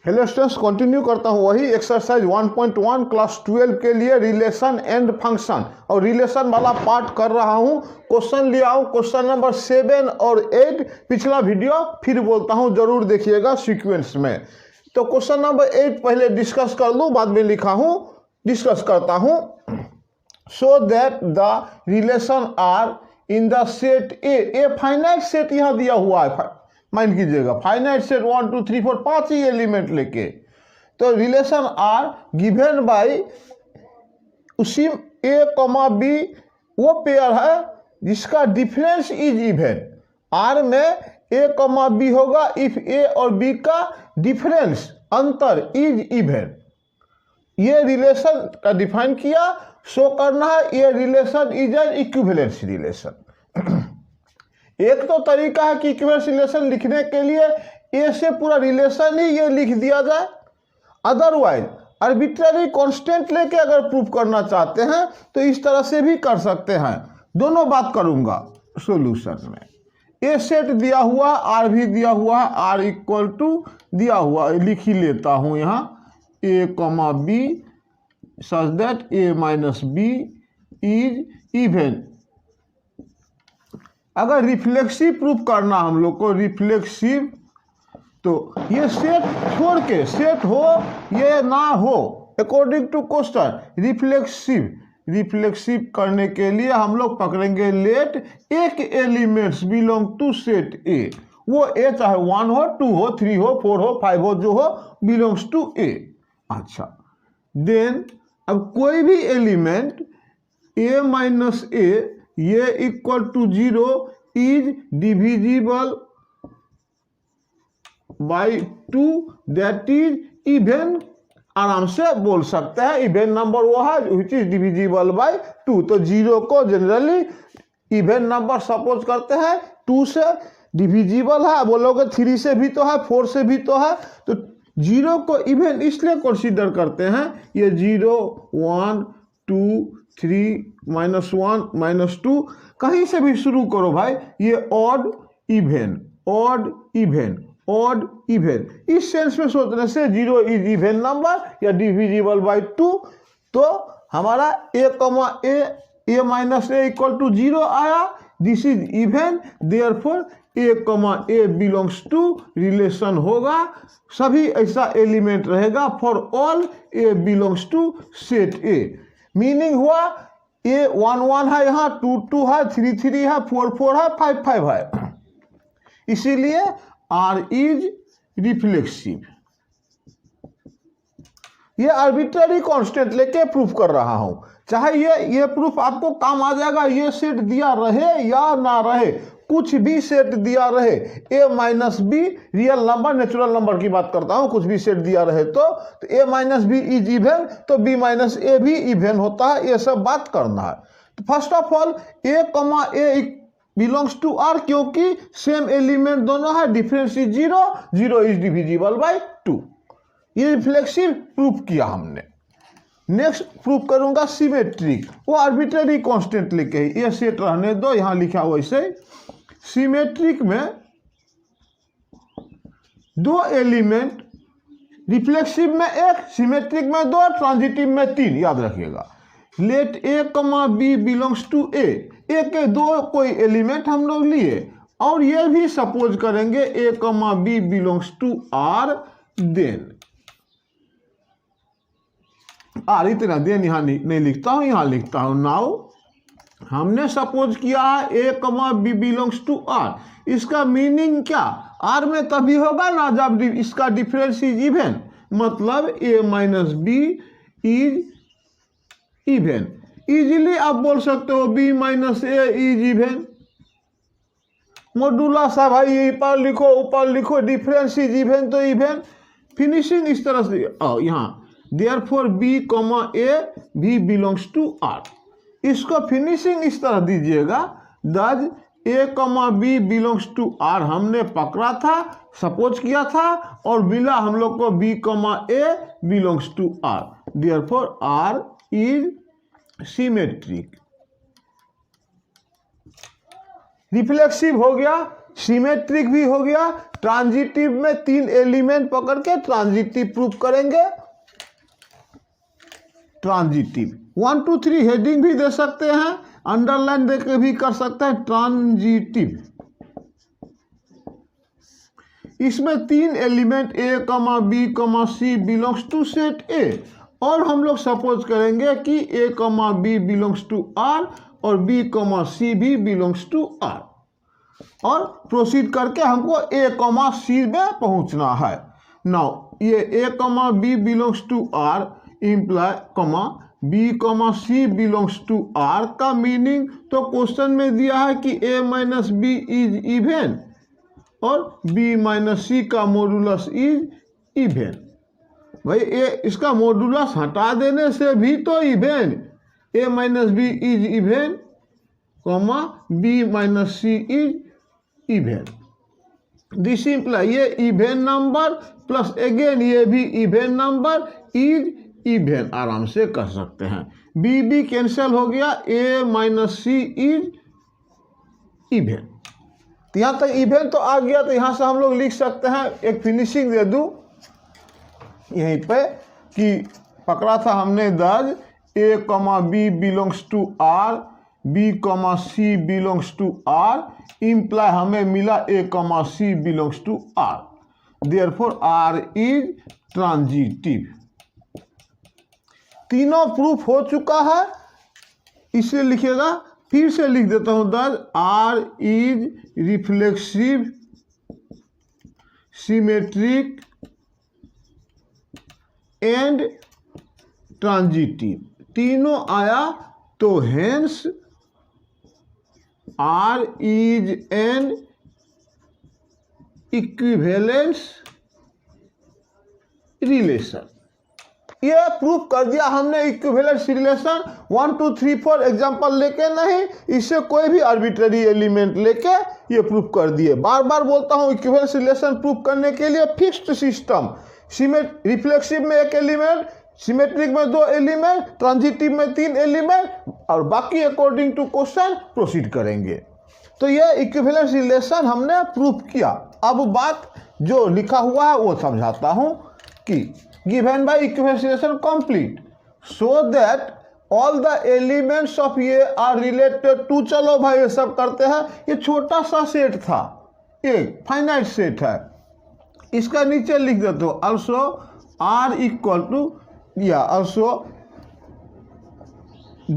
Hello students, continue करता हूँ वही एक्सरसाइज 1.1 क्लास 12 के लिए रिलेशन एंड फंक्शन, और रिलेशन वाला पार्ट कर रहा हूँ। क्वेश्चन लिया हूँ क्वेश्चन नंबर 7 और 8। पिछला वीडियो फिर बोलता हूँ, जरूर देखिएगा सीक्वेंस में। तो क्वेश्चन नंबर 8 पहले डिस्कस कर लूँ, बाद में लिखा हूँ, डिस्कस करता हूँ। So that the relation R in the set A finite set यहाँ दिया हुआ है, माइंड कीजिएगा, फाइनाइट सेट 1 2 3 4 5 ही एलिमेंट लेके। तो रिलेशन आर गिवन बाय उसी ए कॉमा बी वो पेयर है जिसका डिफरेंस इज इवन। आर में ए कॉमा बी होगा इफ ए और बी का डिफरेंस अंतर इज इवन। ये रिलेशन का डिफाइन किया, शो करना है ये relation is an equivalence relation. एक तो तरीका है कि इक्विवेलेंस रिलेशन लिखने के लिए ए से पूरा रिलेशन ही ये लिख दिया जाए, अदरवाइज आर्बिट्ररी कांस्टेंट लेके अगर प्रूव करना चाहते हैं तो इस तरह से भी कर सकते हैं। दोनों बात करूंगा सॉल्यूशन में। ए सेट दिया हुआ, आर भी दिया हुआ, आर इक्वल टू दिया हुआ, लिख ही लेता हूं यहाँ A comma B such that A minus B is even. अगर रिफ्लेक्सिव प्रूफ करना हम लोग को, रिफ्लेक्सिव, तो ये सेट छोड़ के सेट हो ये ना हो अकॉर्डिंग टू क्वेश्चन। रिफ्लेक्सिव करने के लिए हम लोग पकड़ेंगे लेट एक elements belong to set A. वो ए चाहे 1 हो, 2 हो, 3 हो, 4 हो, 5 हो, जो हो बिलोंग्स टू ए। अच्छा, देन अब कोई भी एलिमेंट ए माइनस ए ये equal to 0 is divisible by 2 that is even. आराम से बोल सकते हैं इवन नंबर वो है विच इज डिविजिबल बाई 2। तो 0 को जनरली इवन नंबर सपोज करते हैं, 2 से डिविजिबल है, बोलोगे 3 से भी तो है, 4 से भी तो है, तो 0 को इवन इसलिए कंसीडर करते हैं। ये 0 1 2 3 -1 -2 कहीं से भी शुरू करो भाई, ये odd even odd even odd even, इस सेंस में सोचने से 0 इज इवन नंबर या डिविजिबल बाई 2। तो हमारा A comma A minus A equal to 0 आया, this is even, therefore A comma A belongs to relation होगा, सभी ऐसा एलिमेंट रहेगा for all A belongs to set A. Meaning हुआ A 1 1 है, यहाँ 2 2 है, 3 3 है, 4 4 है, 5 5 है, इसीलिए आर इज रिफ्लेक्सिव। ये आर्बिट्ररी कांस्टेंट लेके प्रूफ कर रहा हूं, चाहे ये प्रूफ आपको काम आ जाएगा, ये सेट दिया रहे या ना रहे, कुछ भी सेट दिया रहे, A minus B real number natural number की बात करता हूं, कुछ भी सेट दिया रहे तो ए माइनस बी इज इवन, तो बी माइनस ए भी इवन होता है, ये सब बात करना है। तो first of all A comma A belongs to R, क्योंकि सेम एलिमेंट दोनों है, difference is 0 0 is divisible by 2। ये रिफ्लेक्सिव प्रूफ किया हमने। नेक्स्ट प्रूफ करूंगा सिमेट्रिक, वो आर्बिट्ररी कांस्टेंट लेके ही, ये सेट रहने दो, यहां लिखा वैसे। सिमेट्रिक में 2 एलिमेंट, रिफ्लेक्सिव में 1, सिमेट्रिक में 2, ट्रांजिटिव में 3, याद रखिएगा। Late A comma B belongs to ए, ए के 2 कोई एलिमेंट हम लोग लिए, और ये भी सपोज करेंगे A comma B belongs to R, then R इतना देन यहाँ नहीं लिखता हूं, यहाँ लिखता हूं नाउ। हमने सपोज किया है ए comma B belongs to are, इसका मीनिंग क्या, आर में तभी होगा ना जब इसका डिफरेंस इज इवन, मतलब A minus B is even. Easily आप बोल सकते हो B minus A is even, modulo सा भाई ऊपर लिखो डिफरेंस इज इवन, तो इवन फिनिशिंग इस तरह से यहाँ देयरफॉर बी कॉमा ए भी बिलोंग्स टू आर, इसको फिनिशिंग इस तरह दीजिएगा, thus A comma B belongs to R हमने पकड़ा था, सपोज किया था, और मिला हम लोग को B comma A belongs to R, therefore R is symmetric. Reflexive हो गया, सिमेट्रिक भी हो गया। ट्रांजिटिव में 3 एलिमेंट पकड़ के ट्रांजिटिव प्रूफ करेंगे। ट्रांजिटिव 1 2 3 हेडिंग भी दे सकते हैं, अंडरलाइन देके भी कर सकते हैं। ट्रांजिटिव इसमें 3 element A, B, C belongs to set A, और हम लोग सपोज करेंगे कि A, B belongs to R और B, C भी बिलोंग्स टू R, और प्रोसीड करके हमको A, C में पहुंचना है। नाउ ये A, B belongs to R imply B, C belongs to R का मीनिंग तो क्वेश्चन में दिया है कि A minus B is even और B माइनस C का मॉडुलस इज इवन। भाई इसका मॉडुलस हटा देने से भी तो even, A minus B is even, B minus C is even. This imply ये इवन नंबर प्लस अगेन ये भी इवन नंबर इज इवन, आराम से कर सकते हैं। B कैंसिल हो गया, A minus C is even. तो यहाँ तक इवेंट तो आ गया, तो यहाँ से हम लोग लिख सकते हैं, एक फिनिशिंग दे दूँ यहीं पे कि पकड़ा था हमने दर्ज A, B belongs to R, B, C belongs to R, imply हमें मिला A, C belongs to R, therefore R is transitive. तीनों प्रूफ हो चुका है, इसलिए लिखिएगा, फिर से लिख देता हूं दर्ज R is reflexive, symmetric and transitive. तीनों आया तो hence R is an equivalence relation. ये प्रूफ कर दिया हमने इक्विवेलेंस रिलेशन। 1 2 3 4 एग्जांपल लेके नहीं, इससे कोई भी आर्बिट्ररी एलिमेंट लेके ये प्रूफ कर दिए। बार बार बोलता हूँ, इक्विवेलेंस रिलेशन प्रूफ करने के लिए फिक्स्ड सिस्टम, रिफ्लेक्सिव में 1 एलिमेंट, सिमेट्रिक में 2 एलिमेंट, ट्रांजिटिव में 3 एलिमेंट, और बाकी अकॉर्डिंग टू क्वेश्चन प्रोसीड करेंगे। तो ये इक्विवेलेंस रिलेशन हमने प्रूफ किया। अब बात जो लिखा हुआ है वो समझाता हूँ कि given by equivalence relation complete so that all the elements of A are related to, चलो भाई ये सब करते हैं। ये छोटा सा सेट था, एक फाइनाइट सेट है, इसका नीचे लिख देते हो also R इक्वल टू, या also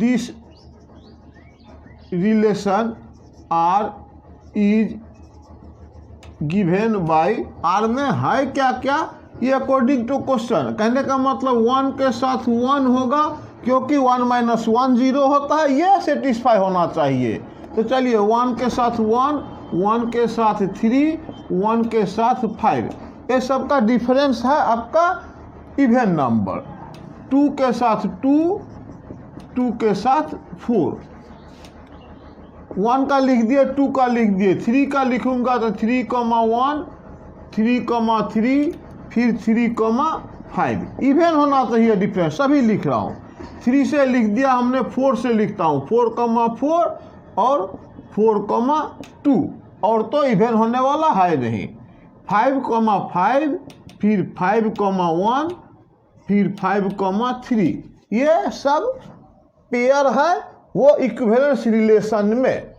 this relation R is given by, R में है क्या क्या, ये अकॉर्डिंग टू क्वेश्चन। कहने का मतलब 1 के साथ 1 होगा, क्योंकि 1 माइनस 1 0 होता है, ये सेटिस्फाई होना चाहिए। तो चलिए 1 के साथ 1, 1 के साथ 3, 1 के साथ 5, ये सब का डिफरेंस है आपका इवन नंबर। 2 के साथ 2, 2 के साथ 4, 1 का लिख दिए, 2 का लिख दिए, 3 का लिखूंगा तो 3, 1, 3, 3, फिर 3, 5, इवन होना चाहिए डिफरेंस, सभी लिख रहा हूँ। 3 से लिख दिया हमने, 4 से लिखता हूँ, 4, 4 और 4, 2, और तो इवन होने वाला है नहीं। 5, 5, फिर 5, 1, फिर 5, 3, ये सब पेयर है वो इक्विवेलेंस रिलेशन में,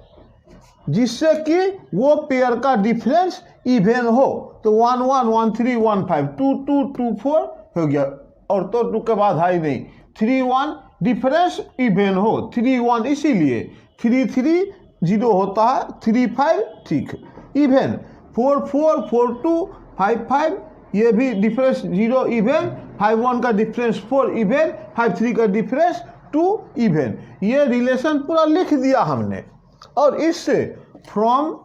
जिससे कि वो पेयर का डिफरेंस इवन हो। तो 1, 1, 1, 3, 1, 5, 2, 2, 2, 4 हो गया, और तो 2 के बाद है ही नहीं। 3, 1 डिफरेंस इवन हो, 3, 1 इसीलिए 3, 3 0 होता है, 3, 5 ठीक इवन, 4, 4, 4, 2, 5, 5 ये भी डिफरेंस 0 इवन, 5, 1 का डिफरेंस 4 इवन, 5, 3 का डिफरेंस 2 इवन। ये रिलेशन पूरा लिख दिया हमने, और इससे from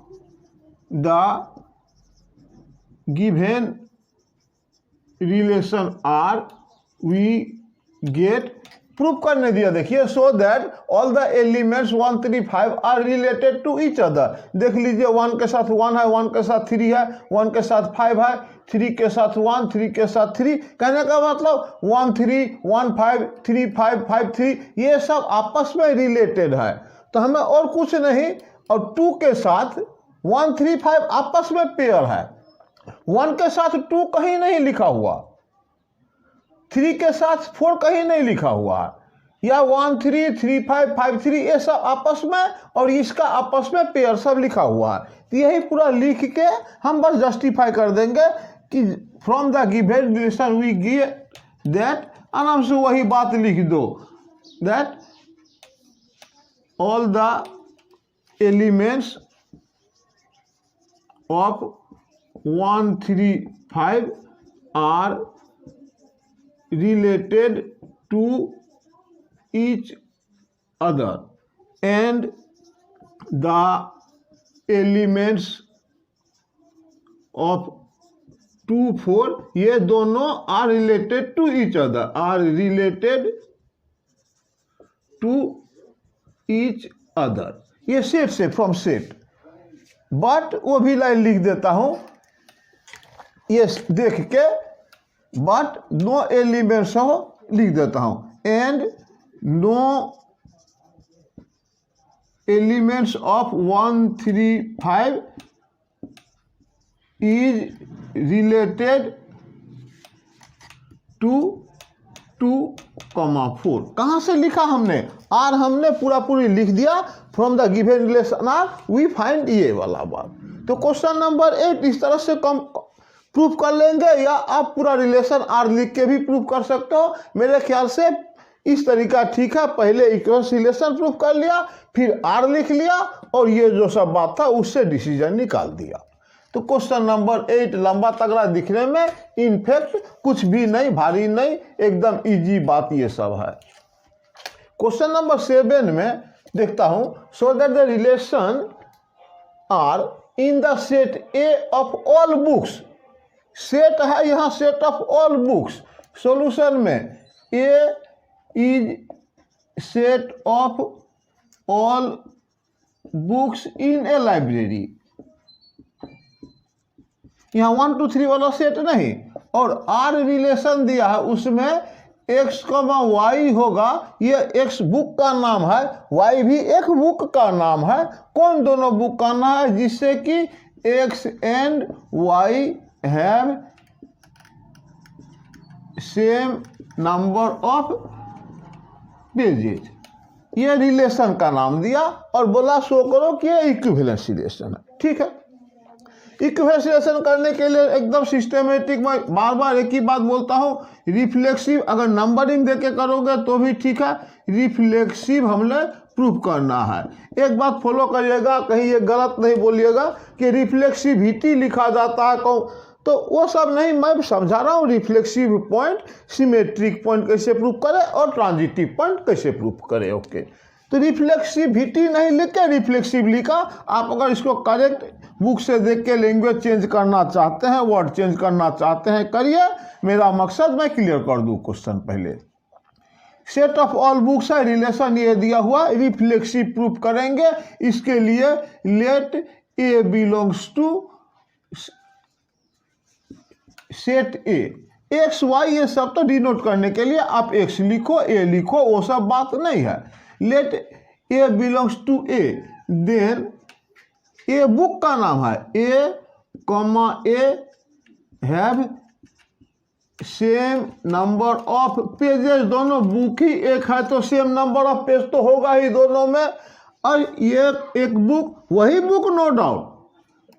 the given relation R we get, proof करने दिया, देखिए, so that all the elements 1 3 5 are related to each other. देख लीजिए 1 के साथ 1 है, 1 के साथ 3 है, 1 के साथ 5 है, 3 के साथ 1, 3 के साथ 3, कहने का मतलब 1 3 1 5 3 5 5 3 ये सब आपस में रिलेटेड है। तो हमें और कुछ नहीं, और 2 के साथ 1 3 5 आपस में पेयर है। 1 के साथ 2 कहीं नहीं लिखा हुआ, 3 के साथ 4 कहीं नहीं लिखा हुआ है, या 1 3 3 5 5 3 ये सब आपस में और इसका आपस में पेयर सब लिखा हुआ है। तो यही पूरा लिख के हम बस जस्टिफाई कर देंगे कि from the given relation we get that, आराम से वही बात लिख दो that all the elements of 1 3 5 are related to each other and the elements of 2 4 ये दोनों are related to each other, are related to each other। ये set से फ्रॉम सेट, बट वो भी लाइन लिख देता हूं ये देख के, बट नो एलिमेंट्स हो लिख देता हूं, and no elements of 1 3 5 is related to 2 4। कहां से लिखा हमने? आर हमने पूरी लिख दिया, from the given relation R we find ये वाला बात। तो क्वेश्चन नंबर 8 इस तरह से कम प्रूफ कर लेंगे, या आप पूरा रिलेशन आर लिख के भी प्रूफ कर सकते हो। मेरे ख्याल से इस तरीका ठीक है, पहले इक्वेशन रिलेशन प्रूफ कर लिया, फिर आर लिख लिया, और ये जो सब बात था उससे डिसीजन निकाल दिया। तो क्वेश्चन नंबर 8 लंबा तगड़ा दिखने में, इनफैक्ट कुछ भी नहीं, भारी नहीं, एकदम इजी बात ये सब है। क्वेश्चन नंबर 7 में देखता हूं, so that the relation R in the set A of all books. Set है यहाँ, set of all books. Solution में A is set of all books in a library. यहाँ 1 2 3 वाला सेट नहीं, और आर रिलेशन दिया है, उसमें x, y होगा। ये x बुक का नाम है, y भी एक बुक का नाम है। कौन दोनों बुक का नाम है? जिससे कि x and y have same number of pages। ये रिलेशन का नाम दिया और बोला शो करो कि ये इक्विवेलेंस रिलेशन है। ठीक है, इक्विवेलेंस रिलेशन करने के लिए एकदम सिस्टमेटिक, मैं बार बार एक ही बात बोलता हूँ, रिफ्लेक्सिव अगर नंबरिंग देके करोगे तो भी ठीक है, रिफ्लेक्सिव हमने प्रूफ करना है। एक बात फॉलो करिएगा, कहीं ये गलत नहीं बोलिएगा कि रिफ्लेक्सिविटी लिखा जाता है तो वो सब नहीं, मैं समझा रहा हूँ रिफ्लेक्सिव पॉइंट, सिमेट्रिक पॉइंट कैसे प्रूफ करे और ट्रांजिटिव पॉइंट कैसे प्रूफ करे। ओके, तो रिफ्लेक्सिविटी नहीं लिख के रिफ्लेक्सिव लिखा। आप अगर इसको करेक्ट बुक से देख के लैंग्वेज चेंज करना चाहते हैं, वर्ड चेंज करना चाहते हैं, करिए। मेरा मकसद मैं क्लियर कर दूँ क्वेश्चन पहले। सेट ऑफ ऑल बुक्स है, रिलेशन ये दिया हुआ, रिफ्लेक्सिव प्रूफ करेंगे। इसके लिए let A belongs to set A. X y ये सब तो डिनोट करने के लिए आप एक्स लिखो, ए लिखो, वो सब बात नहीं है। Let A belongs to A, then a book का नाम है, A comma A have same number of pages. दोनों बुक ही एक है तो सेम नंबर ऑफ पेज तो होगा ही दोनों में। और ये एक बुक, वही book no doubt,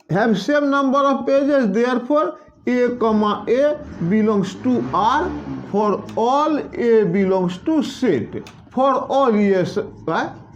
have same number of pages, therefore A comma A belongs to R for all A belongs to set. For all ये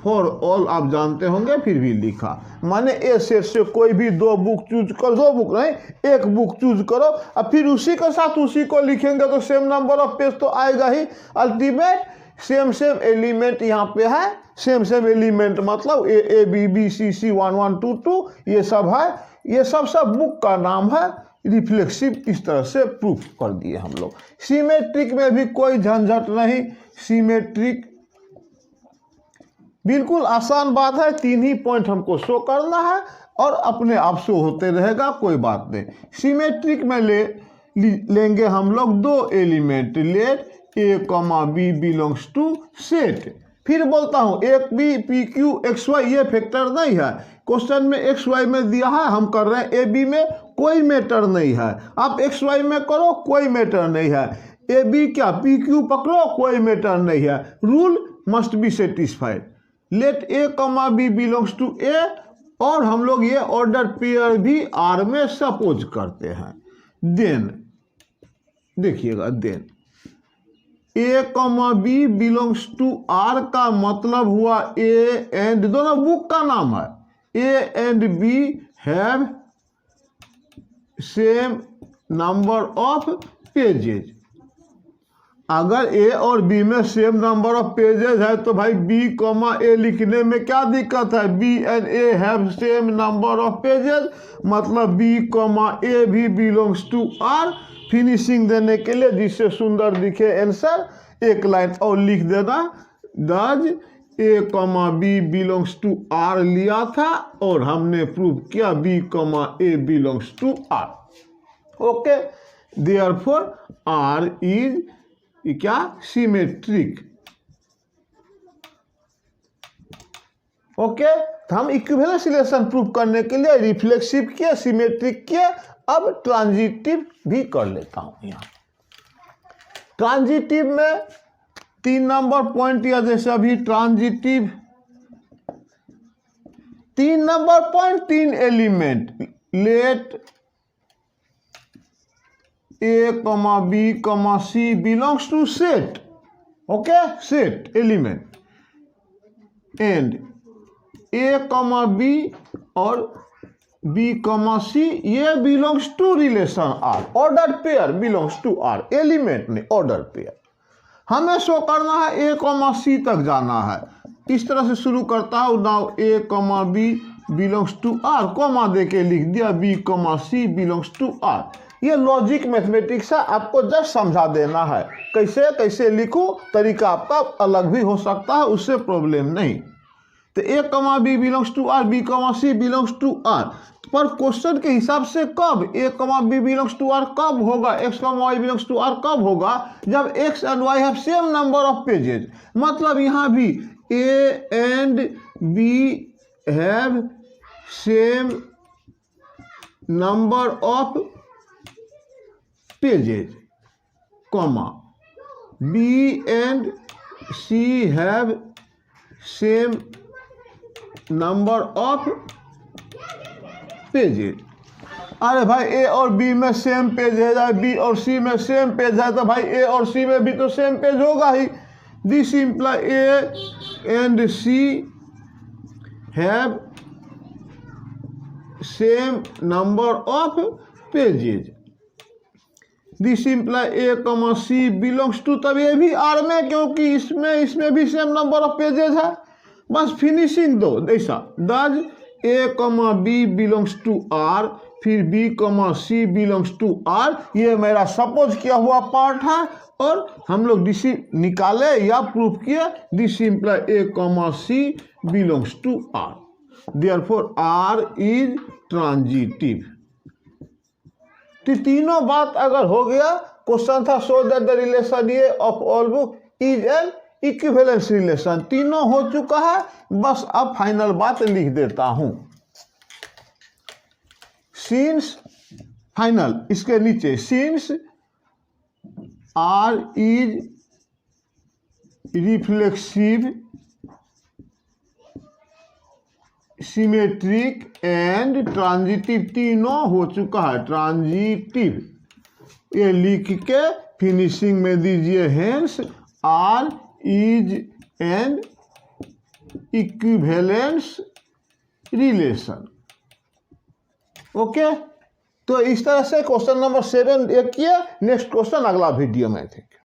फॉर ऑल आप जानते होंगे, फिर भी लिखा, माने ए सेट से कोई भी दो बुक चूज करो, दो बुक नहीं, एक बुक चूज करो, और फिर उसी के साथ उसी को लिखेंगे तो सेम नंबर ऑफ पेज तो आएगा ही। अल्टीमेट सेम एलिमेंट यहाँ पे है, सेम एलिमेंट मतलब ए बी बी सी सी 1 1 2 2 ये सब है, ये सब बुक का नाम है। रिफ्लेक्सिव इस तरह से प्रूफ कर दिए हम लोग। सिमेट्रिक में भी कोई झंझट नहीं, सिमेट्रिक बिल्कुल आसान बात है। 3 ही पॉइंट हमको शो करना है और अपने आप शो होते रहेगा, कोई बात नहीं। सिमेट्रिक में लेंगे हम लोग 2 element, let A comma B belongs to set. फिर बोलता हूँ एक b p q x y ये फैक्टर नहीं है। क्वेश्चन में एक्स वाई में दिया है, हम कर रहे हैं ए बी में, कोई मैटर नहीं है। आप एक्स वाई में करो, कोई मैटर नहीं है। ए बी क्या पी क्यू पकड़ो, कोई मैटर नहीं है। Rule must be satisfied. Let A comma B belongs to A, और हम लोग ये ऑर्डर पेयर भी आर में सपोज करते हैं। देन देखिएगा, then A comma B belongs to R का मतलब हुआ ए एंड, दोनों बुक का नाम है, A and B have same number of pages. अगर ए और बी में सेम नंबर ऑफ पेजेज है तो भाई बी कॉमा ए लिखने में क्या दिक्कत है? B and A have same number of pages, मतलब बी कॉमा ए भी बिलोंग्स टू आर। फिनिशिंग देने के लिए जिससे सुंदर दिखे आंसर, एक लाइन और लिख देना, thus A comma B belongs to R लिया था और हमने प्रूव किया B comma A belongs to R. Okay, therefore R is क्या? सिमेट्रिक। ओके, तो हम इक्विवेलेंस रिलेशन प्रूव करने के लिए रिफ्लेक्सिव किए, सिमेट्रिक किए। अब ट्रांजिटिव भी कर लेता हूं। यहां ट्रांजिटिव में 3 नंबर पॉइंट, या जैसे अभी transitive 3 number point 3 element, let A comma B comma C belongs to set. Okay, set element, and A comma B और बी कॉमा सी ये belongs to relation R. Order pair belongs to R, element नहीं, order pair. हमें show करना है A comma सी तक जाना है। इस तरह से शुरू करता हूं, now a comma B belongs to R, comma दे के लिख दिया b comma C belongs to R. ये लॉजिक मैथमेटिक्स है, आपको जस्ट समझा देना है कैसे कैसे लिखूं। तरीका आपका अलग भी हो सकता है, उससे प्रॉब्लम नहीं। तो a comma B belongs to R, b comma C belongs to R, पर क्वेश्चन के हिसाब से कब a comma B belongs to R कब होगा, x comma y belongs to R कब होगा? जब x and y have same number of pages. मतलब यहां भी a and B have same number of pages, comma b and c have same number of pages. अरे भाई ए और B में सेम पेज है, बी और सी में सेम पेज है, तो भाई ए और सी में भी तो सेम पेज होगा ही। This imply a and c have same number of pages. This imply A comma C belongs to, तब ये भी आर में, क्योंकि इसमें भी सेम नंबर ऑफ पेजेज है। बस फिनिशिंग दो ऐसा, does a comma B belongs to R, फिर b comma C belongs to R. ये मेरा सपोज किया हुआ पार्ट है, और हम लोग डीसी निकाले या प्रूफ किए, this imply A comma C belongs to R, therefore R is transitive. तो तीनों बात अगर हो गया, क्वेश्चन था show that the relation A of all book is an equivalence relation. तीनों हो चुका है, बस अब फाइनल बात लिख देता हूं। सिंस फाइनल, इसके नीचे since R is reflexive, symmetric and transitive, तीनों हो चुका है। ट्रांजिटिव ये लिख के फिनिशिंग में दीजिए, hence R is an equivalence relation. Okay, तो इस तरह से क्वेश्चन नंबर 7 एक किया। नेक्स्ट क्वेश्चन अगला वीडियो में थे।